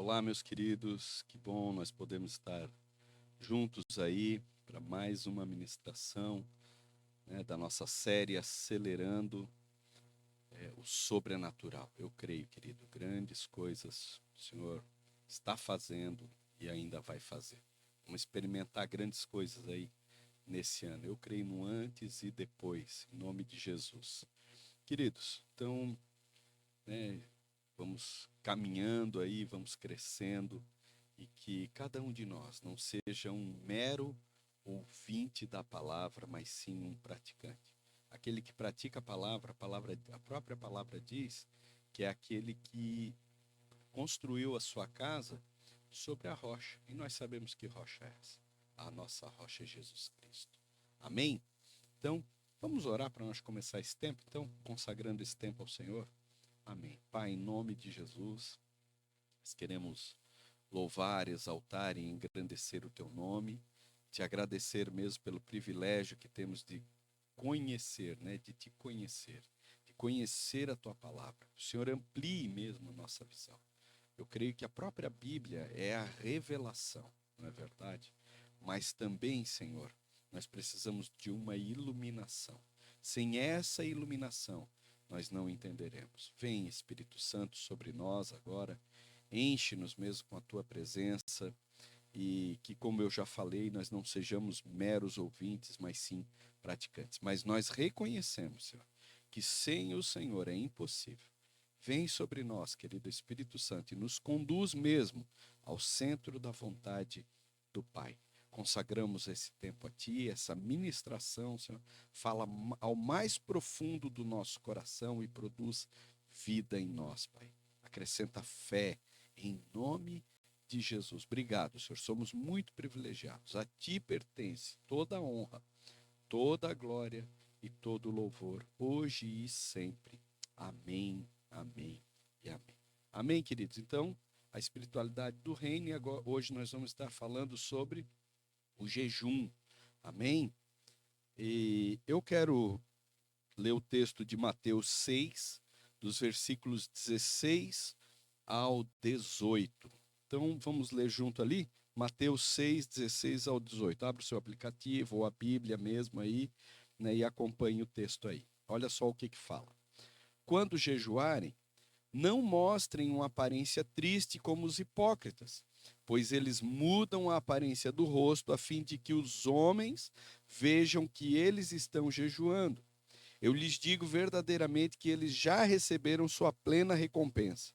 Olá, meus queridos, que bom nós podemos estar juntos aí para mais uma ministração, né, da nossa série Acelerando o Sobrenatural. Eu creio, querido, grandes coisas o Senhor está fazendo e ainda vai fazer. Vamos experimentar grandes coisas aí nesse ano. Eu creio no antes e depois, em nome de Jesus. Queridos, então, né, vamos caminhando aí, vamos crescendo e que cada um de nós não seja um mero ouvinte da palavra, mas sim um praticante. Aquele que pratica a própria palavra diz que é aquele que construiu a sua casa sobre a rocha. E nós sabemos que rocha é essa. A nossa rocha é Jesus Cristo. Amém? Então, vamos orar para nós começar esse tempo, então, consagrando esse tempo ao Senhor. Amém. Pai, em nome de Jesus, nós queremos louvar, exaltar e engrandecer o teu nome, te agradecer mesmo pelo privilégio que temos de conhecer, né, de te conhecer, de conhecer a tua palavra. O Senhor amplie mesmo a nossa visão. Eu creio que a própria Bíblia é a revelação, não é verdade? Mas também, Senhor, nós precisamos de uma iluminação. Sem essa iluminação, nós não entenderemos. Vem, Espírito Santo, sobre nós agora, enche-nos mesmo com a tua presença e que, como eu já falei, nós não sejamos meros ouvintes, mas sim praticantes. Mas nós reconhecemos, Senhor, que sem o Senhor é impossível. Vem sobre nós, querido Espírito Santo, e nos conduz mesmo ao centro da vontade do Pai. Consagramos esse tempo a Ti, essa ministração, Senhor, fala ao mais profundo do nosso coração e produz vida em nós, Pai. Acrescenta fé em nome de Jesus. Obrigado, Senhor. Somos muito privilegiados. A Ti pertence toda a honra, toda a glória e todo o louvor, hoje e sempre. Amém, amém e amém. Amém, queridos? Então, a espiritualidade do reino, e agora, hoje nós vamos estar falando sobre o jejum. Amém? E eu quero ler o texto de Mateus 6, dos versículos 16 ao 18. Então, vamos ler junto ali, Mateus 6, 16 ao 18. Abre o seu aplicativo ou a Bíblia mesmo aí, né, e acompanhe o texto aí. Olha só o que fala. Quando jejuarem, não mostrem uma aparência triste como os hipócritas, pois eles mudam a aparência do rosto a fim de que os homens vejam que eles estão jejuando. Eu lhes digo verdadeiramente que eles já receberam sua plena recompensa.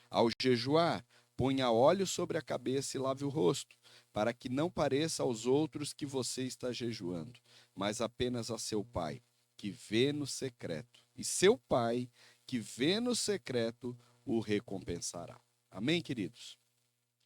Ao jejuar, ponha óleo sobre a cabeça e lave o rosto, para que não pareça aos outros que você está jejuando, mas apenas a seu pai, que vê no secreto. E seu pai, que vê no secreto, o recompensará. Amém, queridos?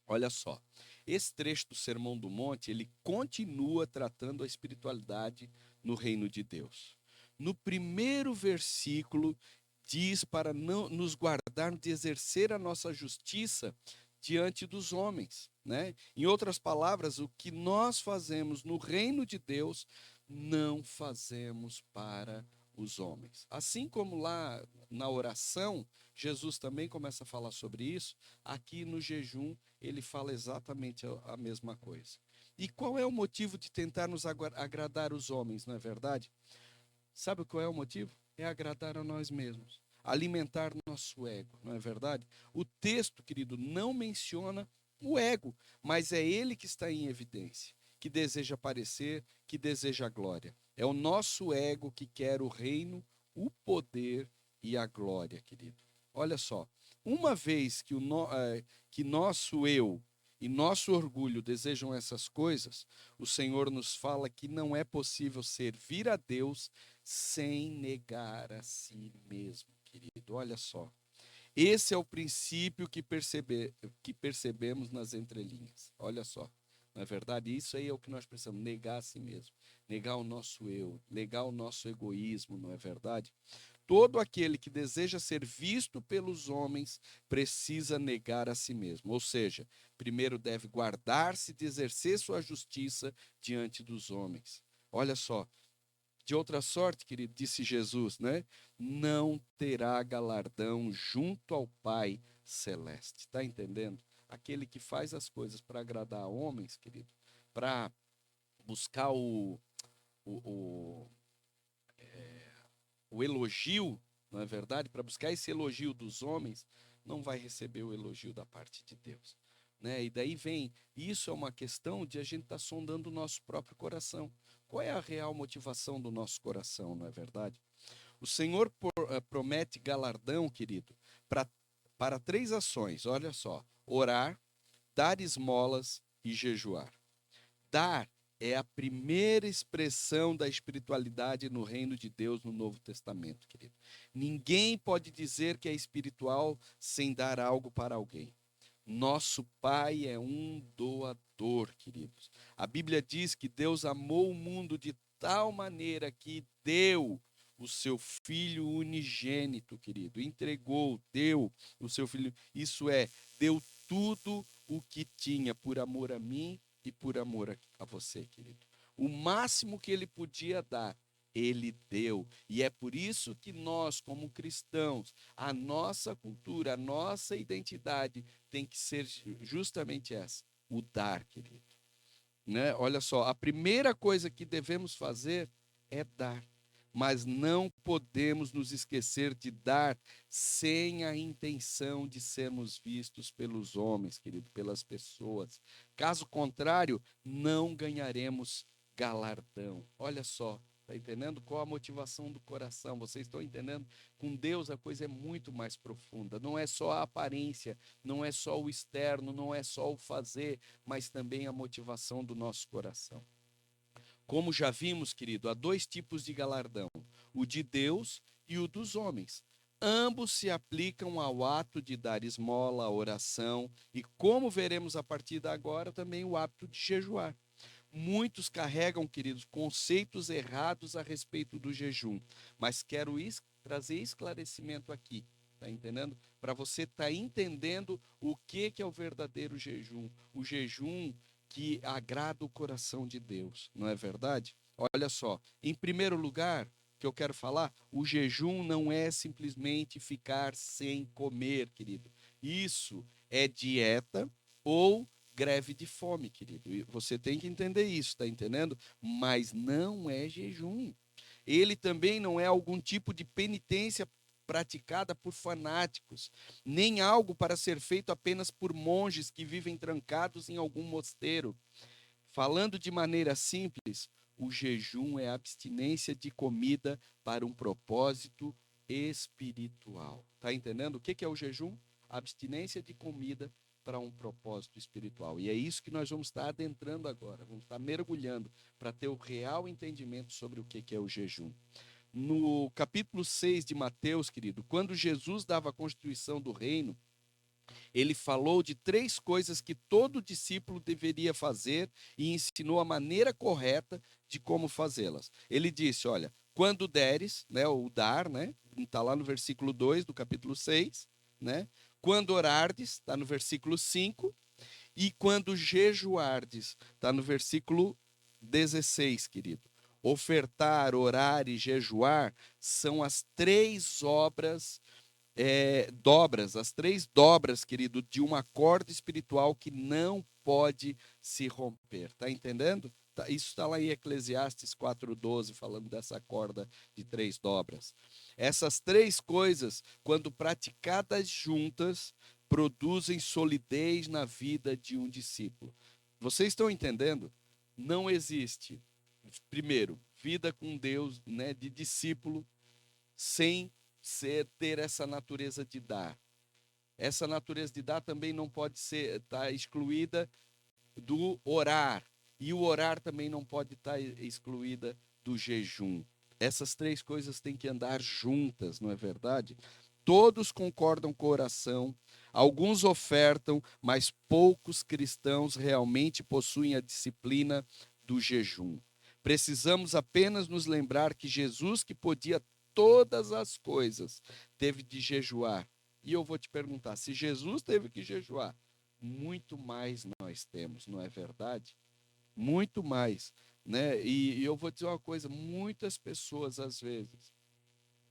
Olha só, esse trecho do Sermão do Monte, ele continua tratando a espiritualidade no reino de Deus. No primeiro versículo, diz para não nos guardar de exercer a nossa justiça diante dos homens, né? Em outras palavras, o que nós fazemos no reino de Deus, não fazemos para os homens. Assim como lá na oração, Jesus também começa a falar sobre isso, aqui no jejum ele fala exatamente a mesma coisa. E qual é o motivo de tentar nos agradar os homens, não é verdade? Sabe qual é o motivo? É agradar a nós mesmos, alimentar nosso ego, não é verdade? O texto, querido, não menciona o ego, mas é ele que está em evidência, que deseja aparecer, que deseja a glória. É o nosso ego que quer o reino, o poder e a glória, querido. Olha só, uma vez que nosso eu e nosso orgulho desejam essas coisas, o Senhor nos fala que não é possível servir a Deus sem negar a si mesmo, querido. Olha só. Esse é o princípio que percebemos nas entrelinhas. Olha só. Na verdade, isso aí é o que nós precisamos, negar a si mesmo, negar o nosso eu, negar o nosso egoísmo, não é verdade? Todo aquele que deseja ser visto pelos homens precisa negar a si mesmo. Ou seja, primeiro deve guardar-se de exercer sua justiça diante dos homens. Olha só, de outra sorte, querido, disse Jesus, né? Não terá galardão junto ao Pai celeste. Está entendendo? aquele que faz as coisas para agradar a homens, querido, para buscar o, o elogio, não é verdade? Para buscar esse elogio dos homens, não vai receber o elogio da parte de Deus. Né? E daí vem, isso é uma questão de a gente estar sondando o nosso próprio coração. Qual é a real motivação do nosso coração, não é verdade? O Senhor promete galardão, querido, para 3 ações, olha só: orar, dar esmolas e jejuar. Dar é a primeira expressão da espiritualidade no reino de Deus no Novo Testamento, querido. Ninguém pode dizer que é espiritual sem dar algo para alguém. Nosso Pai é um doador, queridos. A Bíblia diz que Deus amou o mundo de tal maneira que deu o seu Filho unigênito, querido. Entregou, deu o seu Filho. Isso é, deu tudo o que tinha por amor a mim e por amor a você, querido. O máximo que ele podia dar, ele deu. E é por isso que nós, como cristãos, a nossa cultura, a nossa identidade tem que ser justamente essa: o dar, querido. Né? Olha só, a primeira coisa que devemos fazer é dar. Mas não podemos nos esquecer de dar sem a intenção de sermos vistos pelos homens, querido, pelas pessoas. Caso contrário, não ganharemos galardão. Olha só, está entendendo qual a motivação do coração? Vocês estão entendendo? Com Deus a coisa é muito mais profunda. Não é só a aparência, não é só o externo, não é só o fazer, mas também a motivação do nosso coração. Como já vimos, querido, há 2 tipos de galardão: o de Deus e o dos homens. Ambos se aplicam ao ato de dar esmola, a oração e, como veremos a partir de agora, também o hábito de jejuar. Muitos carregam, queridos, conceitos errados a respeito do jejum, mas quero trazer esclarecimento aqui, tá entendendo? Para você estar entendendo o que é o verdadeiro jejum, o jejum que agrada o coração de Deus, não é verdade? Olha só, em primeiro lugar, que eu quero falar, o jejum não é simplesmente ficar sem comer, querido. Isso é dieta ou greve de fome, querido. E você tem que entender isso, tá entendendo? Mas não é jejum. Ele também não é algum tipo de penitência praticada por fanáticos, nem algo para ser feito apenas por monges que vivem trancados em algum mosteiro. Falando de maneira simples, o jejum é a abstinência de comida para um propósito espiritual. Tá entendendo o que é o jejum? Abstinência de comida para um propósito espiritual. E é isso que nós vamos estar adentrando agora, vamos estar mergulhando para ter o real entendimento sobre o que é o jejum. No capítulo 6 de Mateus, querido, quando Jesus dava a constituição do reino, ele falou de 3 coisas que todo discípulo deveria fazer e ensinou a maneira correta de como fazê-las. Ele disse, olha, quando deres, né, o dar, né, está lá no versículo 2 do capítulo 6, né? Quando orardes, está no versículo 5, e quando jejuardes, está no versículo 16, querido. Ofertar, orar e jejuar são as 3 dobras, as 3 dobras, querido, de uma corda espiritual que não pode se romper. Tá entendendo? Isso está lá em Eclesiastes 4:12, falando dessa corda de 3 dobras. Essas 3 coisas, quando praticadas juntas, produzem solidez na vida de um discípulo. Vocês estão entendendo? Não existe, primeiro, vida com Deus, né, de discípulo, sem ter essa natureza de dar. Essa natureza de dar também não pode ser excluída do orar. E o orar também não pode estar excluída do jejum. Essas 3 coisas têm que andar juntas, não é verdade? Todos concordam com a oração, alguns ofertam, mas poucos cristãos realmente possuem a disciplina do jejum. Precisamos apenas nos lembrar que Jesus, que podia todas as coisas, teve de jejuar. E eu vou te perguntar, se Jesus teve que jejuar, muito mais nós temos, não é verdade? Muito mais, né? E eu vou dizer uma coisa, muitas pessoas às vezes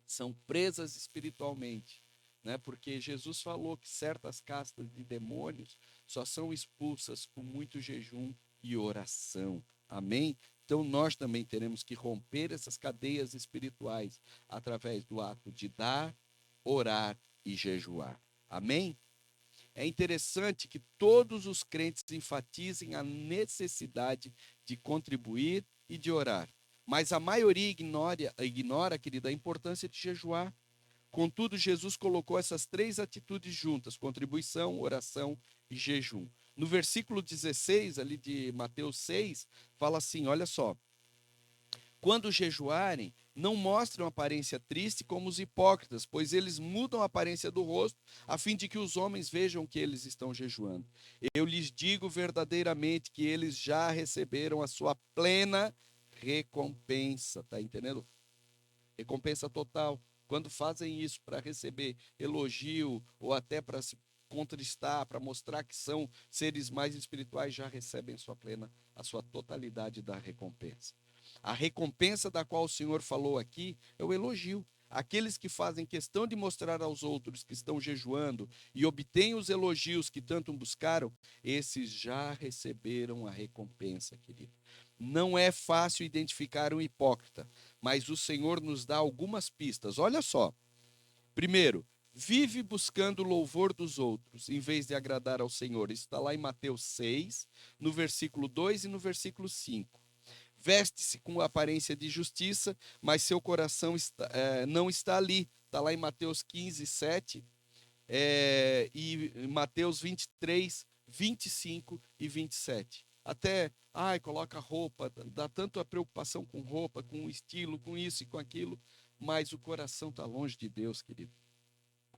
são presas espiritualmente, né? Porque Jesus falou que certas castas de demônios só são expulsas com muito jejum e oração. Amém? Então nós também teremos que romper essas cadeias espirituais através do ato de dar, orar e jejuar. Amém? É interessante que todos os crentes enfatizem a necessidade de contribuir e de orar. Mas a maioria ignora, querida, a importância de jejuar. Contudo, Jesus colocou essas três atitudes juntas: contribuição, oração e jejum. No versículo 16, ali de Mateus 6, fala assim: olha só. Quando jejuarem, não mostram aparência triste como os hipócritas, pois eles mudam a aparência do rosto, a fim de que os homens vejam que eles estão jejuando. Eu lhes digo verdadeiramente que eles já receberam a sua plena recompensa. Tá entendendo? Recompensa total. Quando fazem isso para receber elogio ou até para se contristar, para mostrar que são seres mais espirituais, já recebem a sua totalidade da recompensa. A recompensa da qual o Senhor falou aqui é o elogio. Aqueles que fazem questão de mostrar aos outros que estão jejuando e obtêm os elogios que tanto buscaram, esses já receberam a recompensa, querido. Não é fácil identificar um hipócrita, mas o Senhor nos dá algumas pistas. Olha só. Primeiro, vive buscando o louvor dos outros, em vez de agradar ao Senhor. Isso está lá em Mateus 6, no versículo 2 e no versículo 5. Veste-se com aparência de justiça, mas seu coração não está ali. Está lá em Mateus 15, 7 e Mateus 23, 25 e 27. Até, coloca roupa, dá tanto a preocupação com roupa, com o estilo, com isso e com aquilo, mas o coração está longe de Deus, querido.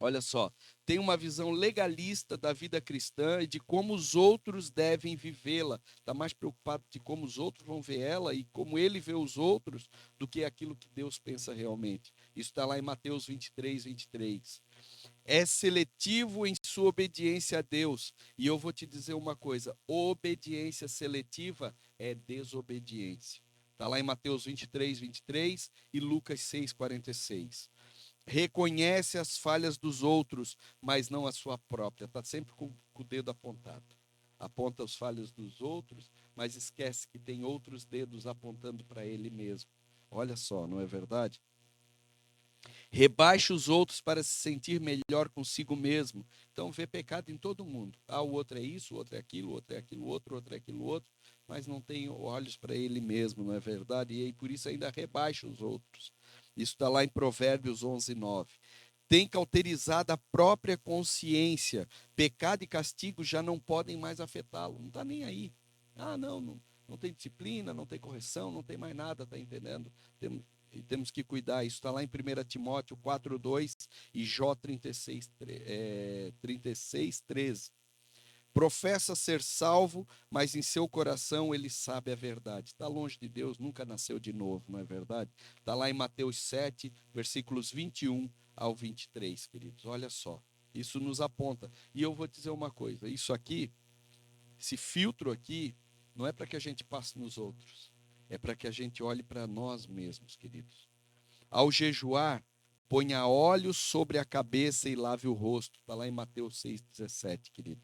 Olha só, tem uma visão legalista da vida cristã e de como os outros devem vivê-la. Está mais preocupado de como os outros vão ver ela e como ele vê os outros do que aquilo que Deus pensa realmente. Isso está lá em Mateus 23, 23. É seletivo em sua obediência a Deus. E eu vou te dizer uma coisa: obediência seletiva é desobediência. Está lá em Mateus 23, 23 e Lucas 6, 46. Reconhece as falhas dos outros, mas não a sua própria. Está sempre com o dedo apontado. Aponta as falhas dos outros, mas esquece que tem outros dedos apontando para ele mesmo. Olha só, não é verdade? Rebaixa os outros para se sentir melhor consigo mesmo. Então vê pecado em todo mundo. O outro é isso, o outro é aquilo, o outro é aquilo outro, o outro é aquilo outro, mas não tem olhos para ele mesmo, não é verdade? E aí, por isso ainda rebaixa os outros. Isso está lá em Provérbios 11, 9. Tem cauterizado a própria consciência. Pecado e castigo já não podem mais afetá-lo. Não está nem aí. Não tem disciplina, não tem correção, não tem mais nada, está entendendo? Temos que cuidar. Isso está lá em 1 Timóteo 4:2 e Jó 36, 13. Professa ser salvo, mas em seu coração ele sabe a verdade. Está longe de Deus, nunca nasceu de novo, não é verdade? Está lá em Mateus 7, versículos 21 ao 23, queridos. Olha só, isso nos aponta. E eu vou dizer uma coisa: isso aqui, esse filtro aqui, não é para que a gente passe nos outros, é para que a gente olhe para nós mesmos, queridos. Ao jejuar, ponha óleo sobre a cabeça e lave o rosto. Está lá em Mateus 6,17, querido.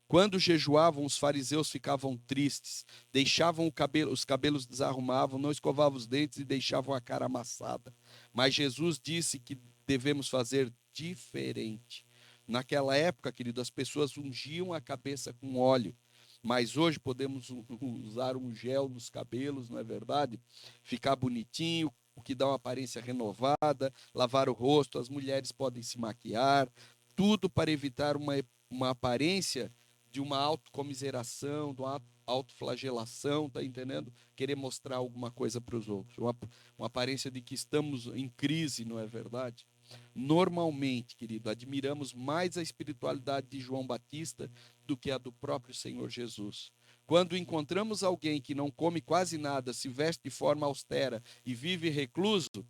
Quando jejuavam, os fariseus ficavam tristes, deixavam os cabelos desarrumavam, não escovavam os dentes e deixavam a cara amassada. Mas Jesus disse que devemos fazer diferente. Naquela época, querido, as pessoas ungiam a cabeça com óleo, mas hoje podemos usar um gel nos cabelos, não é verdade? Ficar bonitinho, o que dá uma aparência renovada, lavar o rosto, as mulheres podem se maquiar, tudo para evitar uma aparência de uma autocomiseração, de uma autoflagelação, tá entendendo? Querer mostrar alguma coisa para os outros. Uma aparência de que estamos em crise, não é verdade? Normalmente, querido, admiramos mais a espiritualidade de João Batista do que a do próprio Senhor Jesus. Quando encontramos alguém que não come quase nada, se veste de forma austera e vive recluso,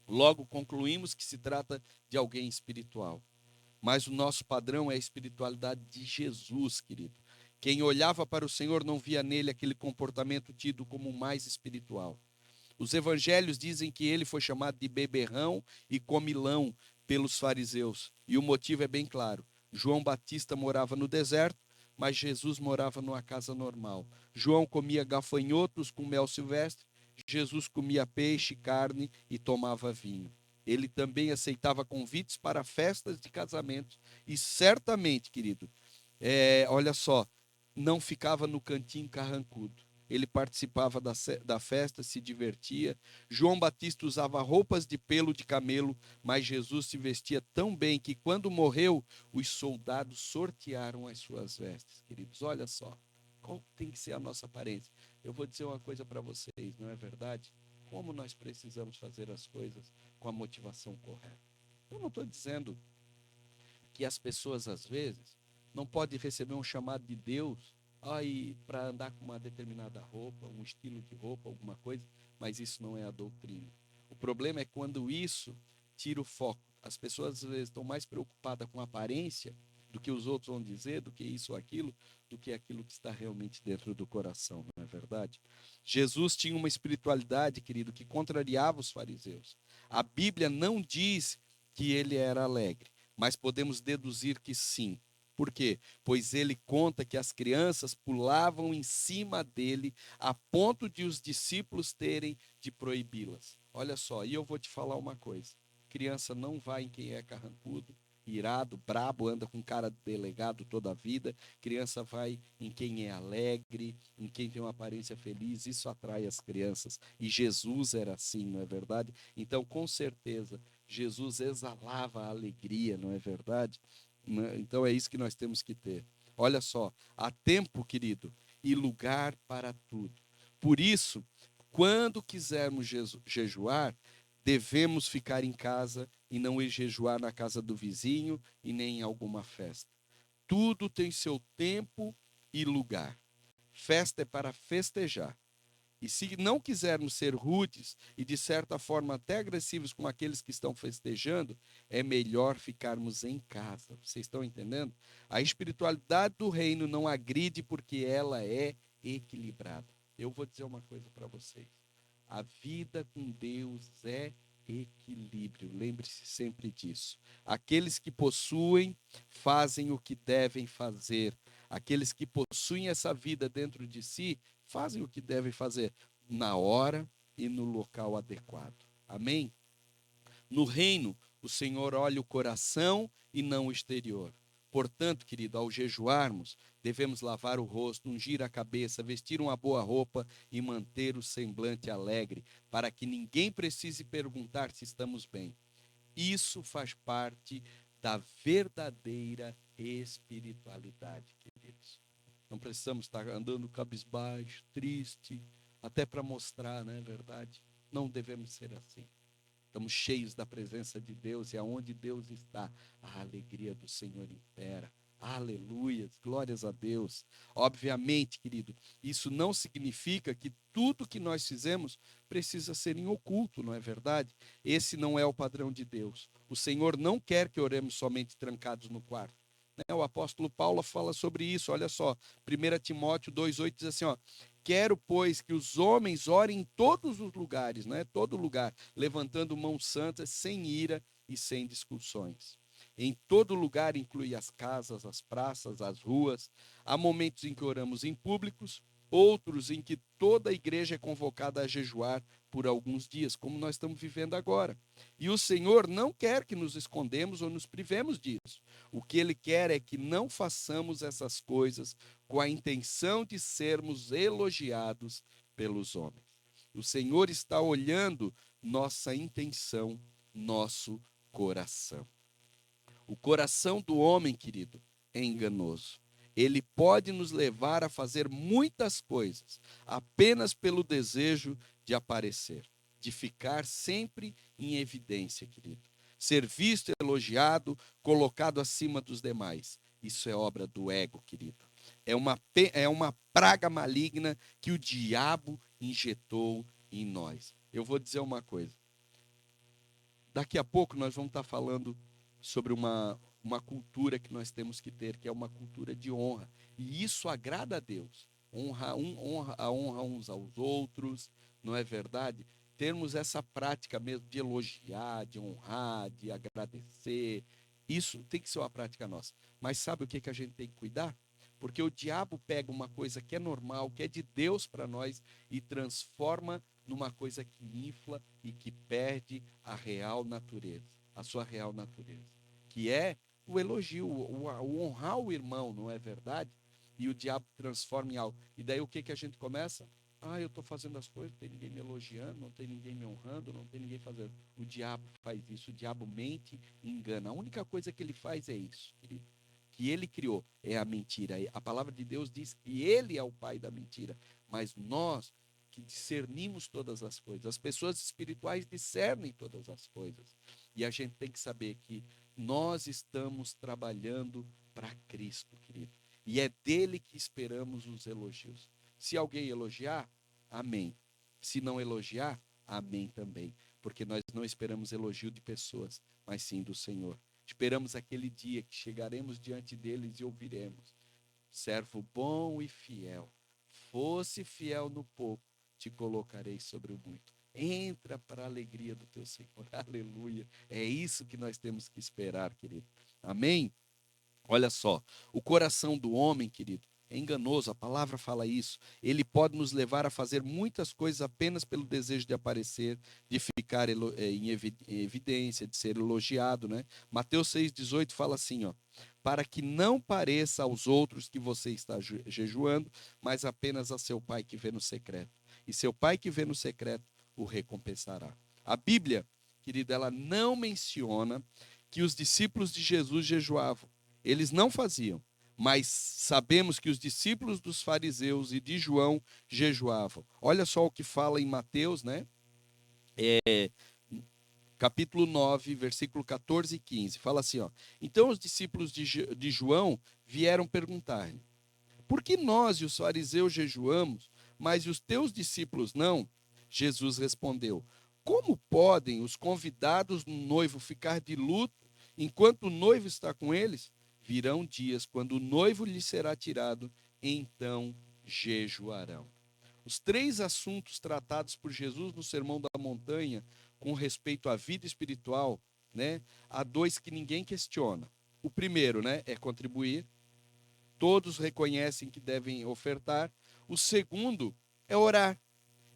logo concluímos que se trata de alguém espiritual. Mas o nosso padrão é a espiritualidade de Jesus, querido. Quem olhava para o Senhor não via nele aquele comportamento tido como mais espiritual. Os evangelhos dizem que ele foi chamado de beberrão e comilão, pelos fariseus. E o motivo é bem claro. João Batista morava no deserto, mas Jesus morava numa casa normal. João comia gafanhotos com mel silvestre, Jesus comia peixe, carne e tomava vinho. Ele também aceitava convites para festas de casamento e certamente, querido, olha só, não ficava no cantinho carrancudo. Ele participava da festa, se divertia. João Batista usava roupas de pelo de camelo, mas Jesus se vestia tão bem que, quando morreu, os soldados sortearam as suas vestes. Queridos, olha só, qual tem que ser a nossa aparência? Eu vou dizer uma coisa para vocês, não é verdade? Como nós precisamos fazer as coisas com a motivação correta. Eu não estou dizendo que as pessoas, às vezes, não podem receber um chamado de Deus para andar com uma determinada roupa, um estilo de roupa, alguma coisa, mas isso não é a doutrina. O problema é quando isso tira o foco. As pessoas, às vezes, estão mais preocupadas com a aparência do que os outros vão dizer, do que isso ou aquilo, do que aquilo que está realmente dentro do coração, não é verdade? Jesus tinha uma espiritualidade, querido, que contrariava os fariseus. A Bíblia não diz que ele era alegre, mas podemos deduzir que sim. Por quê? Pois ele conta que as crianças pulavam em cima dele a ponto de os discípulos terem de proibi-las. Olha só, e eu vou te falar uma coisa. Criança não vai em quem é carrancudo, irado, brabo, anda com cara de delegado toda a vida. Criança vai em quem é alegre, em quem tem uma aparência feliz. Isso atrai as crianças. E Jesus era assim, não é verdade? Então, com certeza, Jesus exalava a alegria, não é verdade? Então é isso que nós temos que ter. Olha só, há tempo, querido, e lugar para tudo. Por isso, quando quisermos jejuar, devemos ficar em casa e não ir jejuar na casa do vizinho e nem em alguma festa. Tudo tem seu tempo e lugar. Festa é para festejar. E se não quisermos ser rudes e, de certa forma, até agressivos com aqueles que estão festejando, é melhor ficarmos em casa. Vocês estão entendendo? A espiritualidade do reino não agride porque ela é equilibrada. Eu vou dizer uma coisa para vocês. A vida com Deus é equilíbrio. Lembre-se sempre disso. Aqueles que possuem, fazem o que devem fazer. Aqueles que possuem essa vida dentro de si, fazem o que devem fazer na hora e no local adequado. Amém? No reino, o Senhor olha o coração e não o exterior. Portanto, querido, ao jejuarmos, devemos lavar o rosto, ungir a cabeça, vestir uma boa roupa e manter o semblante alegre, para que ninguém precise perguntar se estamos bem. Isso faz parte da verdadeira espiritualidade, queridos. Não precisamos estar andando cabisbaixo, triste, até para mostrar, não é verdade? Não devemos ser assim. Estamos cheios da presença de Deus e aonde Deus está, a alegria do Senhor impera. Aleluias, glórias a Deus. Obviamente, querido, isso não significa que tudo que nós fizemos precisa ser em oculto, não é verdade? Esse não é o padrão de Deus. O Senhor não quer que oremos somente trancados no quarto. O apóstolo Paulo fala sobre isso, olha só, 1 Timóteo 2,8 diz assim, ó, quero, pois, que os homens orem em todos os lugares, todo lugar, levantando mãos santas, sem ira e sem discussões. Em todo lugar inclui as casas, as praças, as ruas. Há momentos em que oramos em públicos, outros em que toda a igreja é convocada a jejuar por alguns dias, como nós estamos vivendo agora. E o Senhor não quer que nos escondemos ou nos privemos disso. O que Ele quer é que não façamos essas coisas com a intenção de sermos elogiados pelos homens. O Senhor está olhando nossa intenção, nosso coração. O coração do homem, querido, é enganoso. Ele pode nos levar a fazer muitas coisas apenas pelo desejo de aparecer, de ficar sempre em evidência, querido. Ser visto, elogiado, colocado acima dos demais. Isso é obra do ego, querido. É uma praga maligna que o diabo injetou em nós. Eu vou dizer uma coisa. Daqui a pouco nós vamos estar falando sobre uma cultura que nós temos que ter, que é uma cultura de honra. E isso agrada a Deus. Honra uns aos outros, não é verdade? termos essa prática mesmo de elogiar, de honrar, de agradecer. Isso tem que ser uma prática nossa. Mas sabe o que a gente tem que cuidar? Porque o diabo pega uma coisa que é normal, que é de Deus para nós, e transforma numa coisa que infla e que perde a real natureza, a sua real natureza, que é o elogio, o honrar o irmão, não é verdade? E o diabo transforma em algo. E daí o que a gente começa? Eu estou fazendo as coisas, não tem ninguém me elogiando, não tem ninguém me honrando, não tem ninguém fazendo. O diabo faz isso, o diabo mente e engana. A única coisa que ele faz é isso, querido, que ele criou, é a mentira. A palavra de Deus diz que ele é o pai da mentira, mas nós que discernimos todas as coisas, as pessoas espirituais discernem todas as coisas, e a gente tem que saber que nós estamos trabalhando para Cristo, querido, e é dele que esperamos os elogios. Se alguém elogiar, amém. Se não elogiar, amém também, porque nós não esperamos elogio de pessoas, mas sim do Senhor. Esperamos aquele dia que chegaremos diante deles e ouviremos: servo bom e fiel, fosse fiel no pouco, te colocarei sobre o muito. Entra para a alegria do teu Senhor. Aleluia. É isso que nós temos que esperar, querido. Amém? Olha só, o coração do homem, querido, é enganoso, a palavra fala isso. Ele pode nos levar a fazer muitas coisas apenas pelo desejo de aparecer, de ficar em evidência, de ser elogiado, né? Mateus 6,18 fala assim, ó: para que não pareça aos outros que você está jejuando, mas apenas a seu pai que vê no secreto. E seu pai que vê no secreto o recompensará. A Bíblia, querida, ela não menciona que os discípulos de Jesus jejuavam. Eles não faziam, mas sabemos que os discípulos dos fariseus e de João jejuavam. Olha só o que fala em Mateus, né? Capítulo 9, versículo 14 e 15. Fala assim, ó: então os discípulos de João vieram perguntar-lhe: por que nós e os fariseus jejuamos, mas os teus discípulos não? Jesus respondeu: como podem os convidados do noivo ficar de luto enquanto o noivo está com eles? Virão dias quando o noivo lhe será tirado, então jejuarão. Os três assuntos tratados por Jesus no Sermão da Montanha com respeito à vida espiritual, né? Há dois que ninguém questiona. O primeiro, né, é contribuir. Todos reconhecem que devem ofertar. O segundo é orar.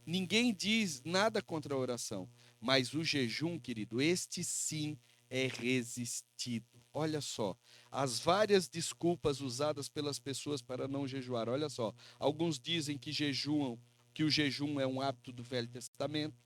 Ninguém diz nada contra a oração, mas o jejum, querido, este sim é resistido. Olha só, as várias desculpas usadas pelas pessoas para não jejuar. Olha só, alguns dizem que jejuam, que o jejum é um hábito do Velho Testamento,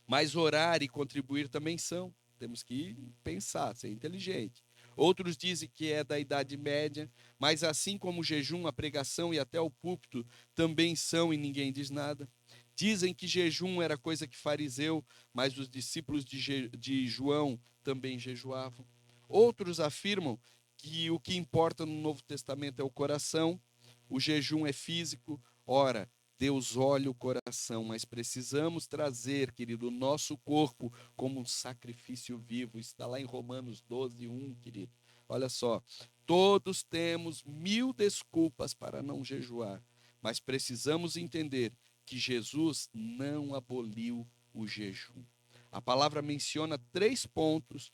mas orar e contribuir também são. Temos que pensar, ser inteligente. Outros dizem que é da Idade Média, mas assim como o jejum, a pregação e até o púlpito também são e ninguém diz nada. Dizem que jejum era coisa que fariseu, mas os discípulos de João também jejuavam. Outros afirmam que o que importa no Novo Testamento é o coração, o jejum é físico. Ora, Deus olha o coração, mas precisamos trazer, querido, o nosso corpo como um sacrifício vivo. Está lá em Romanos 12:1, querido. Olha só, todos temos 1000 desculpas para não jejuar, mas precisamos entender que Jesus não aboliu o jejum. A palavra menciona 3 pontos,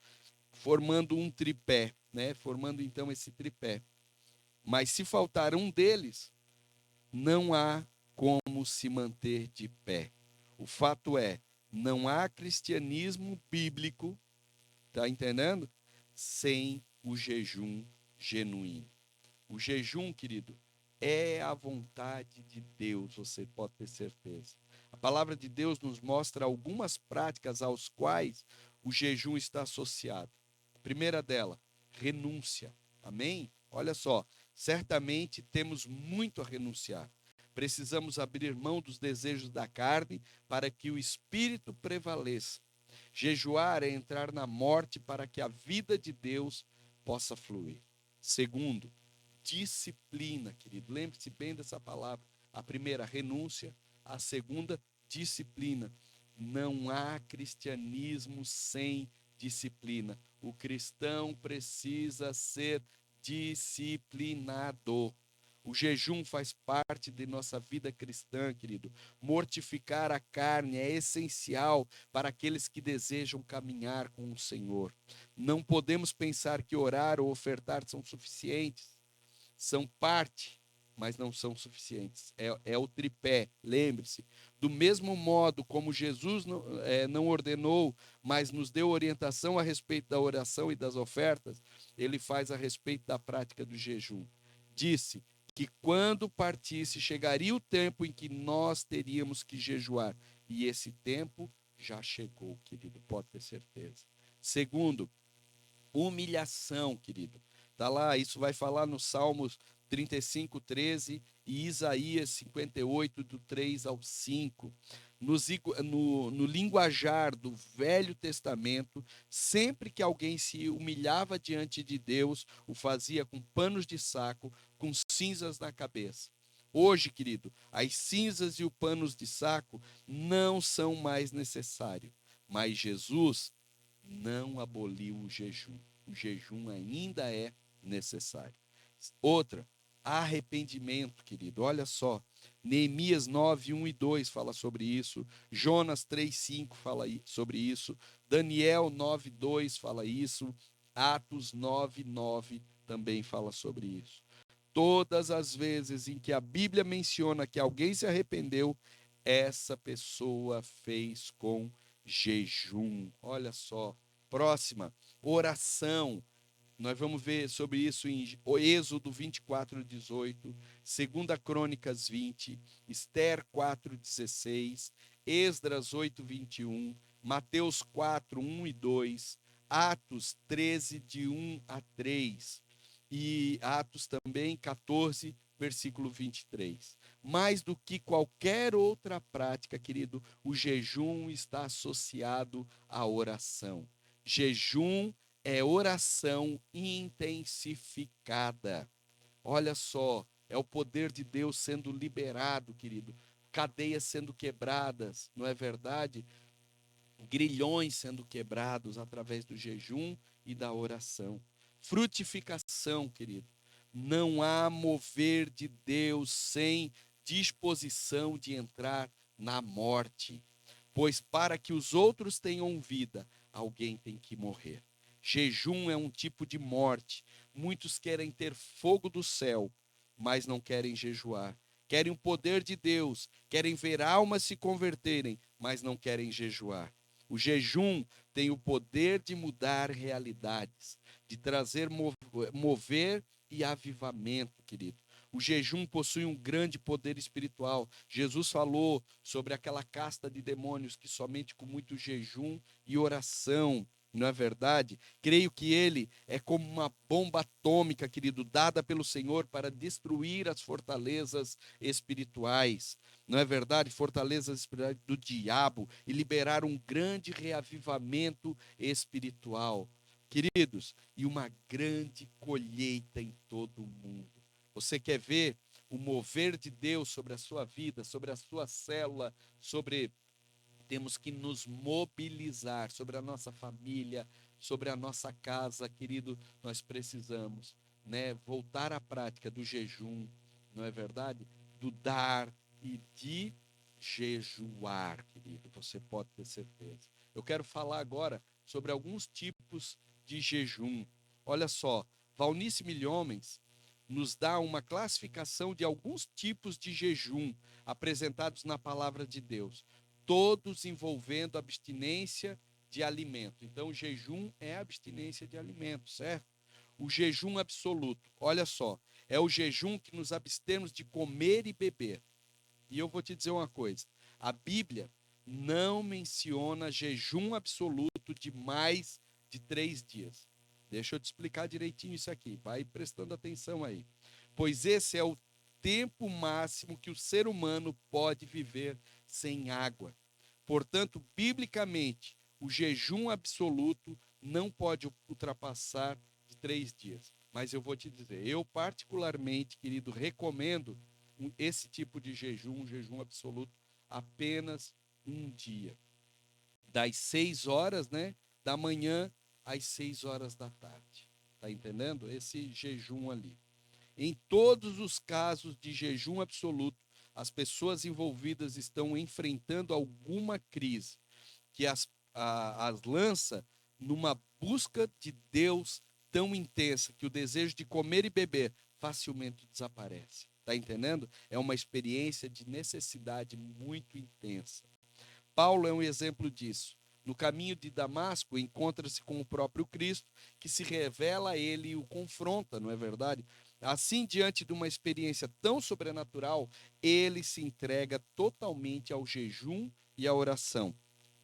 formando um tripé, né? Formando então esse tripé. Mas se faltar um deles, não há como se manter de pé. O fato é, não há cristianismo bíblico, tá entendendo? Sem o jejum genuíno. O jejum, querido, é a vontade de Deus, você pode ter certeza. A palavra de Deus nos mostra algumas práticas aos quais o jejum está associado. A primeira dela, renúncia. Amém? Olha só, certamente temos muito a renunciar. Precisamos abrir mão dos desejos da carne para que o espírito prevaleça. Jejuar é entrar na morte para que a vida de Deus possa fluir. Segundo, disciplina, querido. Lembre-se bem dessa palavra. A primeira, renúncia. A segunda, disciplina. Não há cristianismo sem disciplina. O cristão precisa ser disciplinado. O jejum faz parte de nossa vida cristã, querido. Mortificar a carne é essencial para aqueles que desejam caminhar com o Senhor. Não podemos pensar que orar ou ofertar são suficientes. São parte, mas não são suficientes. É o tripé, lembre-se. Do mesmo modo como Jesus não ordenou, mas nos deu orientação a respeito da oração e das ofertas, ele faz a respeito da prática do jejum. Disse que quando partisse, chegaria o tempo em que nós teríamos que jejuar. E esse tempo já chegou, querido, pode ter certeza. Segundo, humilhação, querido. Tá lá, isso vai falar no Salmos 35, 13 e Isaías 58, do 3 ao 5. No linguajar do Velho Testamento, sempre que alguém se humilhava diante de Deus, o fazia com panos de saco, com cinzas na cabeça. Hoje, querido, as cinzas e os panos de saco não são mais necessários, mas Jesus não aboliu o jejum. O jejum ainda é necessário. Outra, arrependimento, querido. Olha só, Neemias 9, 1 e 2 fala sobre isso, Jonas 3, 5 fala sobre isso, Daniel 9, 2 fala isso, Atos 9, 9 também fala sobre isso. Todas as vezes em que a Bíblia menciona que alguém se arrependeu, essa pessoa fez com jejum. Olha só. Próxima, oração. Nós vamos ver sobre isso em Êxodo 24, 18, 2 Crônicas 20, Esther 4, 16, Esdras 8, 21, Mateus 4, 1 e 2, Atos 13, de 1 a 3, e Atos também 14, versículo 23. Mais do que qualquer outra prática, querido, o jejum está associado à oração. Jejum é oração intensificada. Olha só, é o poder de Deus sendo liberado, querido. Cadeias sendo quebradas, não é verdade? Grilhões sendo quebrados através do jejum e da oração. Frutificação, querido. Não há mover de Deus sem disposição de entrar na morte. Pois para que os outros tenham vida, alguém tem que morrer. Jejum é um tipo de morte. Muitos querem ter fogo do céu, mas não querem jejuar. Querem o poder de Deus, querem ver almas se converterem, mas não querem jejuar. O jejum tem o poder de mudar realidades, de trazer mover e avivamento, querido. O jejum possui um grande poder espiritual. Jesus falou sobre aquela casta de demônios que somente com muito jejum e oração, não é verdade? Creio que ele é como uma bomba atômica, querido, dada pelo Senhor para destruir as fortalezas espirituais, não é verdade? Fortalezas espirituais do diabo e liberar um grande reavivamento espiritual. Queridos, e uma grande colheita em todo o mundo. Você quer ver o mover de Deus sobre a sua vida, sobre a sua célula, sobre temos que nos mobilizar sobre a nossa família, sobre a nossa casa, querido, nós precisamos, né, voltar à prática do jejum, não é verdade? Do dar e de jejuar, querido, você pode ter certeza. Eu quero falar agora sobre alguns tipos de jejum. Olha só, Valnice Milhomens nos dá uma classificação de alguns tipos de jejum apresentados na palavra de Deus, todos envolvendo abstinência de alimento. Então, o jejum é abstinência de alimento, certo? O jejum absoluto, olha só, é o jejum que nos abstemos de comer e beber. E eu vou te dizer uma coisa, a Bíblia não menciona jejum absoluto de mais de 3 dias. Deixa eu te explicar direitinho isso aqui, vai prestando atenção aí. Pois esse é o tempo máximo que o ser humano pode viver sem água. Portanto, biblicamente, o jejum absoluto não pode ultrapassar de 3 dias. Mas eu vou te dizer, eu particularmente, querido, recomendo esse tipo de jejum, um jejum absoluto, apenas um dia. Das 6 horas, né, da manhã às 6 horas da tarde. Tá entendendo? Esse jejum ali. Em todos os casos de jejum absoluto, as pessoas envolvidas estão enfrentando alguma crise que as lança numa busca de Deus tão intensa que o desejo de comer e beber facilmente desaparece. Está entendendo? É uma experiência de necessidade muito intensa. Paulo é um exemplo disso. No caminho de Damasco, encontra-se com o próprio Cristo, que se revela a ele e o confronta, não é verdade? Assim, diante de uma experiência tão sobrenatural, ele se entrega totalmente ao jejum e à oração.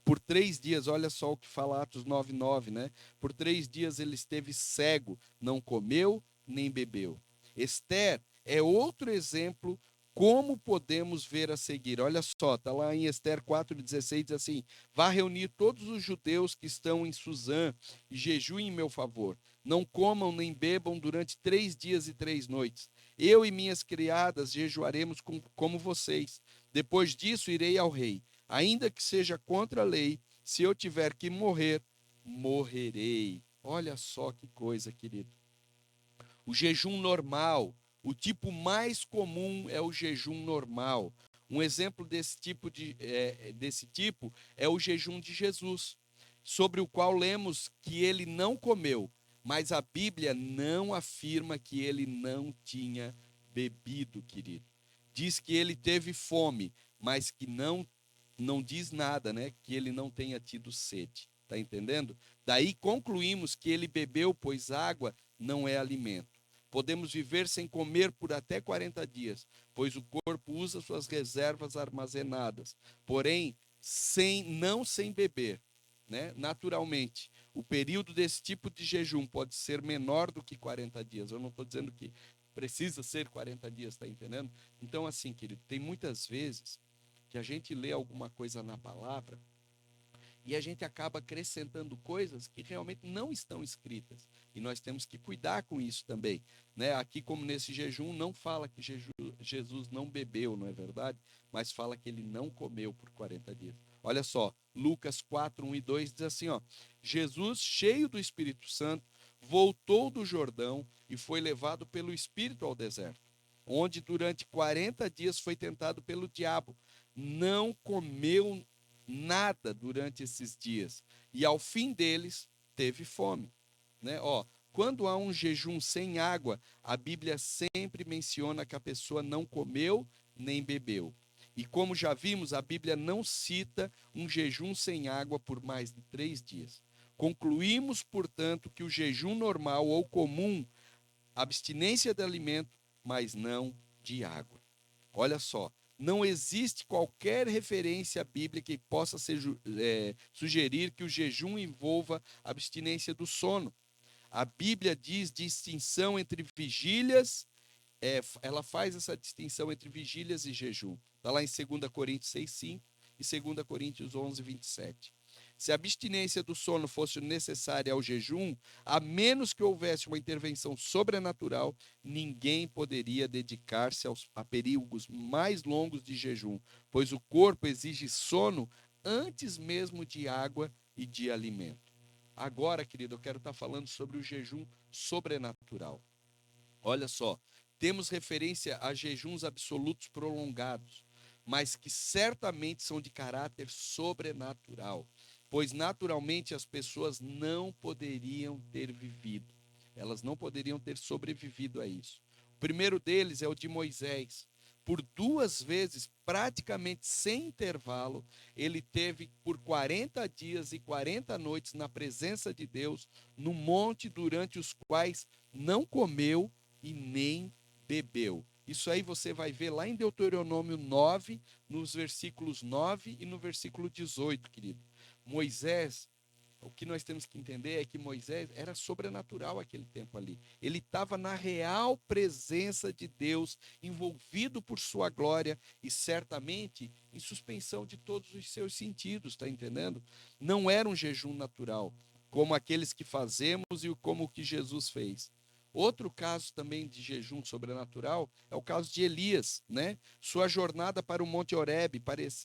Por 3 dias, olha só o que fala Atos 9:9, né? Por 3 dias ele esteve cego, não comeu nem bebeu. Esther é outro exemplo como podemos ver a seguir. Olha só, está lá em Esther 4:16, diz assim: vá reunir todos os judeus que estão em Suzã e jejuem em meu favor. Não comam nem bebam durante 3 dias e 3 noites. Eu e minhas criadas jejuaremos como vocês. Depois disso, irei ao rei. Ainda que seja contra a lei, se eu tiver que morrer, morrerei. Olha só que coisa, querido. O jejum normal, o tipo mais comum é o jejum normal. Um exemplo desse tipo é o jejum de Jesus, sobre o qual lemos que ele não comeu, mas a Bíblia não afirma que ele não tinha bebido, querido. Diz que ele teve fome, mas que não diz nada, né? Que ele não tenha tido sede. Está entendendo? Daí concluímos que ele bebeu, pois água não é alimento. Podemos viver sem comer por até 40 dias, pois o corpo usa suas reservas armazenadas. Porém, não sem beber, né? Naturalmente. O período desse tipo de jejum pode ser menor do que 40 dias. Eu não estou dizendo que precisa ser 40 dias, está entendendo? Então, assim, querido, tem muitas vezes que a gente lê alguma coisa na palavra e a gente acaba acrescentando coisas que realmente não estão escritas. E nós temos que cuidar com isso também, né? Aqui, como nesse jejum, não fala que Jesus não bebeu, não é verdade? Mas fala que ele não comeu por 40 dias. Olha só, Lucas 4:1 e 2 diz assim, ó: Jesus, cheio do Espírito Santo, voltou do Jordão e foi levado pelo Espírito ao deserto, onde durante 40 dias foi tentado pelo diabo. Não comeu nada durante esses dias e ao fim deles teve fome, né? Ó, quando há um jejum sem água, a Bíblia sempre menciona que a pessoa não comeu nem bebeu. E como já vimos, a Bíblia não cita um jejum sem água por mais de 3 dias. Concluímos, portanto, que o jejum normal ou comum, abstinência de alimento, mas não de água. Olha só, não existe qualquer referência bíblica que possa sugerir que o jejum envolva abstinência do sono. A Bíblia diz distinção entre vigílias, ela faz essa distinção entre vigílias e jejum. Está lá em 2 Coríntios 6:5 e 2 Coríntios 11:27. Se a abstinência do sono fosse necessária ao jejum, a menos que houvesse uma intervenção sobrenatural, ninguém poderia dedicar-se a períodos mais longos de jejum, pois o corpo exige sono antes mesmo de água e de alimento. Agora, querido, eu quero estar falando sobre o jejum sobrenatural. Olha só, temos referência a jejuns absolutos prolongados, mas que certamente são de caráter sobrenatural, pois naturalmente as pessoas não poderiam ter vivido, elas não poderiam ter sobrevivido a isso. O primeiro deles é o de Moisés. Por 2 vezes, praticamente sem intervalo, ele teve por 40 dias e 40 noites na presença de Deus, no monte, durante os quais não comeu e nem bebeu. Isso aí você vai ver lá em Deuteronômio 9, nos versículos 9 e no versículo 18, querido. Moisés, o que nós temos que entender é que Moisés era sobrenatural aquele tempo ali. Ele estava na real presença de Deus, envolvido por sua glória e certamente em suspensão de todos os seus sentidos, está entendendo? Não era um jejum natural, como aqueles que fazemos e como o que Jesus fez. Outro caso também de jejum sobrenatural é o caso de Elias, né? Sua jornada para o Monte Horebe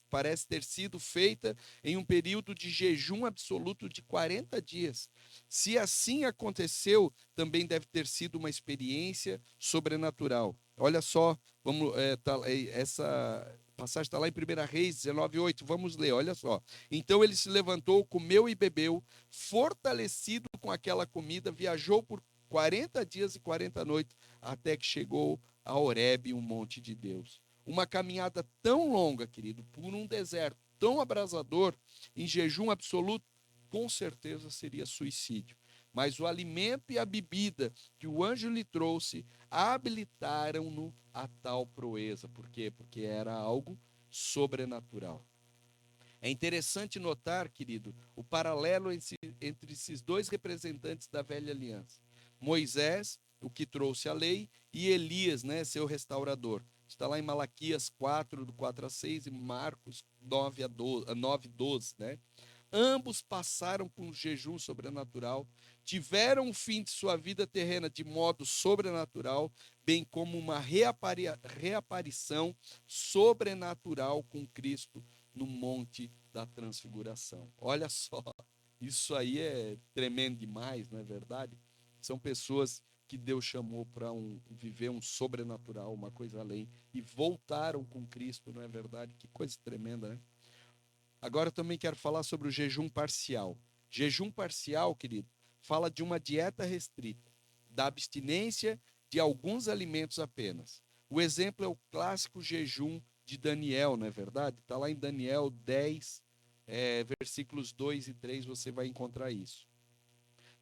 parece ter sido feita em um período de jejum absoluto de 40 dias. Se assim aconteceu, também deve ter sido uma experiência sobrenatural. Olha só, essa passagem está lá em 1 Reis 19:8. Vamos ler, olha só. Então ele se levantou, comeu e bebeu, fortalecido com aquela comida, viajou por 40 dias e 40 noites, até que chegou a Horebe, um monte de Deus. Uma caminhada tão longa, querido, por um deserto tão abrasador, em jejum absoluto, com certeza seria suicídio. Mas o alimento e a bebida que o anjo lhe trouxe habilitaram-no a tal proeza. Por quê? Porque era algo sobrenatural. É interessante notar, querido, o paralelo entre esses dois representantes da velha aliança. Moisés, o que trouxe a lei, e Elias, né, seu restaurador. Está lá em Malaquias 4, do 4 a 6, e Marcos 9, 12, né? Ambos passaram por um jejum sobrenatural, tiveram o fim de sua vida terrena de modo sobrenatural, bem como uma reaparição sobrenatural com Cristo no Monte da Transfiguração. Olha só, isso aí é tremendo demais, não é verdade? São pessoas que Deus chamou para viver um sobrenatural, uma coisa além, e voltaram com Cristo, não é verdade? Que coisa tremenda, né? Agora eu também quero falar sobre o jejum parcial. Jejum parcial, querido, fala de uma dieta restrita, da abstinência de alguns alimentos apenas. O exemplo é o clássico jejum de Daniel, não é verdade? Está lá em Daniel 10, versículos 2 e 3, você vai encontrar isso.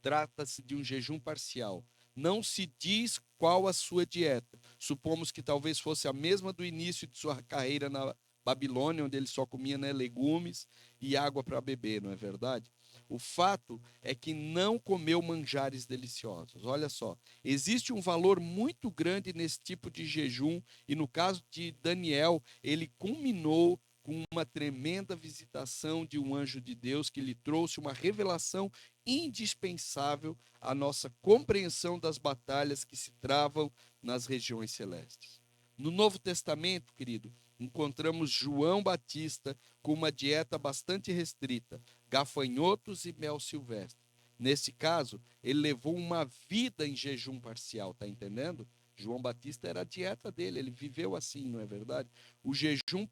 Trata-se de um jejum parcial. Não se diz qual a sua dieta. Supomos que talvez fosse a mesma do início de sua carreira na Babilônia, onde ele só comia, né, legumes e água para beber, não é verdade? O fato é que não comeu manjares deliciosos. Olha só, existe um valor muito grande nesse tipo de jejum, e no caso de Daniel, ele culminou com uma tremenda visitação de um anjo de Deus que lhe trouxe uma revelação indispensável à nossa compreensão das batalhas que se travam nas regiões celestes. No Novo Testamento, querido, encontramos João Batista com uma dieta bastante restrita, gafanhotos e mel silvestre. Nesse caso, ele levou uma vida em jejum parcial, tá entendendo? João Batista era a dieta dele, ele viveu assim, não é verdade? O jejum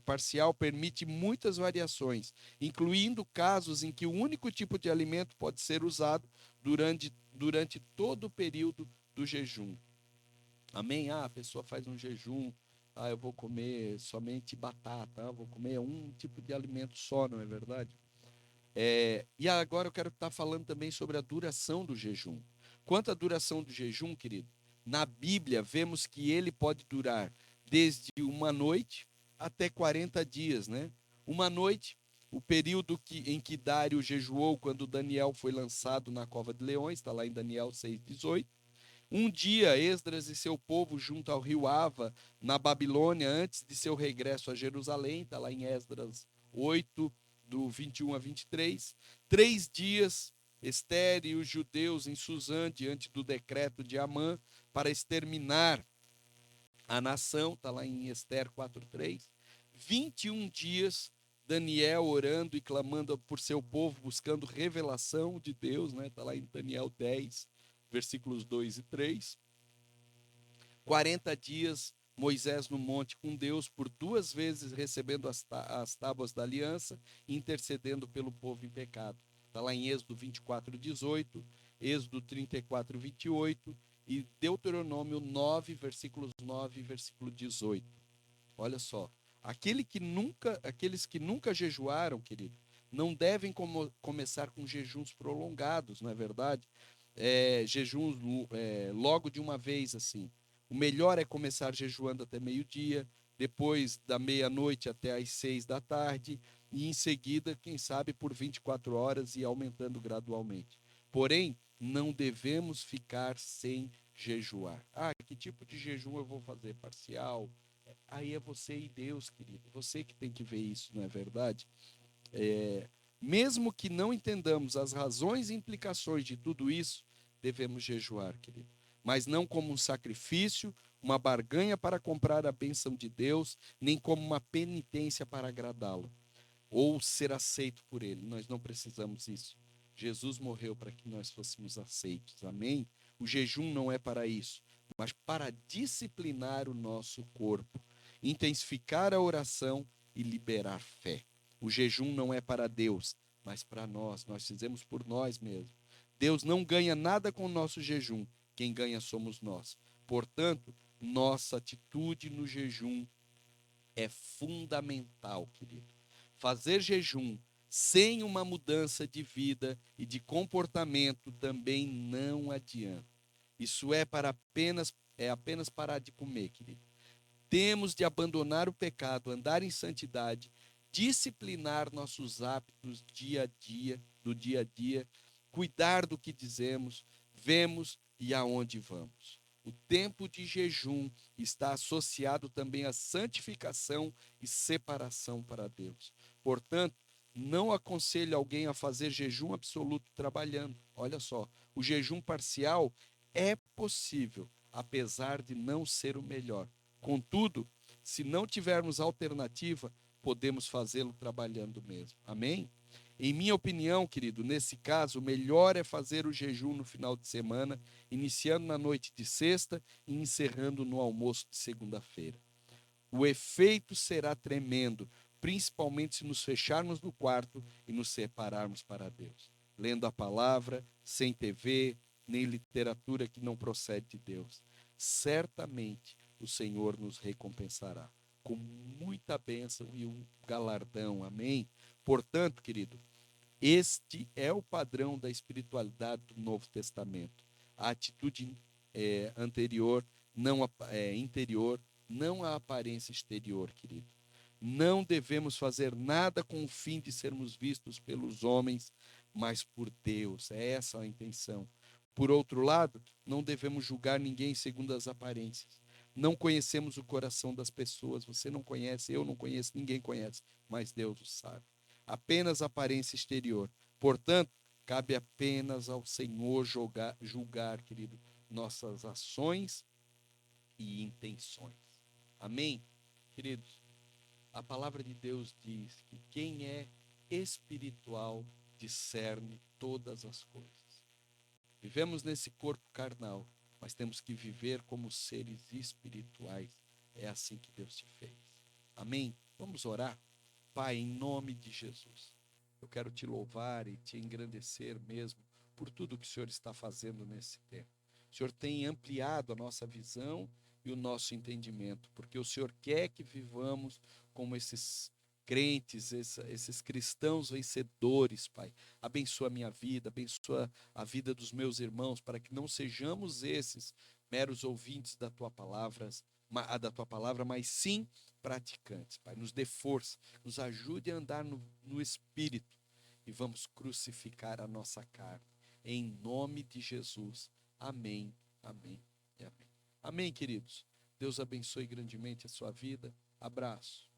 parcial permite muitas variações, incluindo casos em que o único tipo de alimento pode ser usado durante todo o período do jejum. Amém? Ah, a pessoa faz um jejum, eu vou comer somente batata, vou comer um tipo de alimento só, não é verdade? E agora eu quero estar falando também sobre a duração do jejum. Quanto à duração do jejum, querido, na Bíblia vemos que ele pode durar desde uma noite até 40 dias, né? Uma noite, o período em que Dário jejuou quando Daniel foi lançado na cova de leões, está lá em Daniel 6,18. Um dia, Esdras e seu povo junto ao rio Ava, na Babilônia, antes de seu regresso a Jerusalém, está lá em Esdras 8, do 21 a 23. 3 dias, Esther e os judeus em Suzã, diante do decreto de Amã, para exterminar a nação, está lá em Esther 4:3. 21 dias, Daniel orando e clamando por seu povo, buscando revelação de Deus, né? Está lá em Daniel 10, versículos 2 e 3. 40 dias, Moisés no monte com Deus, por 2 vezes recebendo as tábuas da aliança, intercedendo pelo povo em pecado. Está lá em Êxodo 24:18, Êxodo 34:28 e Deuteronômio 9, versículos 9 e versículo 18. Olha só, aqueles que nunca jejuaram, querido, não devem começar com jejuns prolongados, não é verdade? Jejuns logo de uma vez, assim. O melhor é começar jejuando até meio-dia, depois da meia-noite até às 6 da tarde, e em seguida, quem sabe, por 24 horas e aumentando gradualmente. Porém, não devemos ficar sem jejuar. Que tipo de jejum eu vou fazer? Parcial? Aí é você e Deus, querido. Você que tem que ver isso, não é verdade? Mesmo que não entendamos as razões e implicações de tudo isso, devemos jejuar, querido. mas não como um sacrifício, uma barganha para comprar a bênção de Deus, nem como uma penitência para agradá-lo, ou ser aceito por ele. Nós não precisamos disso. Jesus morreu para que nós fôssemos aceitos. Amém? O jejum não é para isso, mas para disciplinar o nosso corpo, intensificar a oração e liberar fé. O jejum não é para Deus, mas para nós. Nós fizemos por nós mesmos. Deus não ganha nada com o nosso jejum. Quem ganha somos nós. Portanto, nossa atitude no jejum é fundamental, querido. Fazer jejum sem uma mudança de vida e de comportamento também não adianta. Isso é apenas parar de comer, querido. Temos de abandonar o pecado, andar em santidade, disciplinar nossos hábitos do dia a dia, cuidar do que dizemos, vemos e aonde vamos. O tempo de jejum está associado também à santificação e separação para Deus. Portanto, não aconselho alguém a fazer jejum absoluto trabalhando. Olha só, o jejum parcial é possível, apesar de não ser o melhor. Contudo, se não tivermos alternativa, podemos fazê-lo trabalhando mesmo. Amém? Em minha opinião, querido, nesse caso, o melhor é fazer o jejum no final de semana, iniciando na noite de sexta e encerrando no almoço de segunda-feira. O efeito será tremendo, principalmente se nos fecharmos no quarto e nos separarmos para Deus, lendo a palavra, sem TV, nem literatura que não procede de Deus. Certamente o Senhor nos recompensará com muita bênção e um galardão. Amém? Portanto, querido, este é o padrão da espiritualidade do Novo Testamento. A atitude anterior, não interior, não a aparência exterior, querido. Não devemos fazer nada com o fim de sermos vistos pelos homens, mas por Deus. É essa a intenção. Por outro lado, não devemos julgar ninguém segundo as aparências. Não conhecemos o coração das pessoas. Você não conhece, eu não conheço, ninguém conhece, mas Deus o sabe. Apenas a aparência exterior. Portanto, cabe apenas ao Senhor julgar, querido, nossas ações e intenções. Amém? Queridos, a palavra de Deus diz que quem é espiritual discerne todas as coisas. Vivemos nesse corpo carnal, mas temos que viver como seres espirituais. É assim que Deus te fez. Amém? Vamos orar? Pai, em nome de Jesus, eu quero te louvar e te engrandecer mesmo por tudo que o Senhor está fazendo nesse tempo. O Senhor tem ampliado a nossa visão e o nosso entendimento, porque o Senhor quer que vivamos como esses crentes, esses cristãos vencedores, Pai. Abençoa a minha vida, abençoa a vida dos meus irmãos, para que não sejamos esses meros ouvintes da tua palavra, mas sim praticantes, Pai. Nos dê força, nos ajude a andar no Espírito e vamos crucificar a nossa carne. Em nome de Jesus. Amém, amém e amém. Amém, queridos. Deus abençoe grandemente a sua vida. Abraço.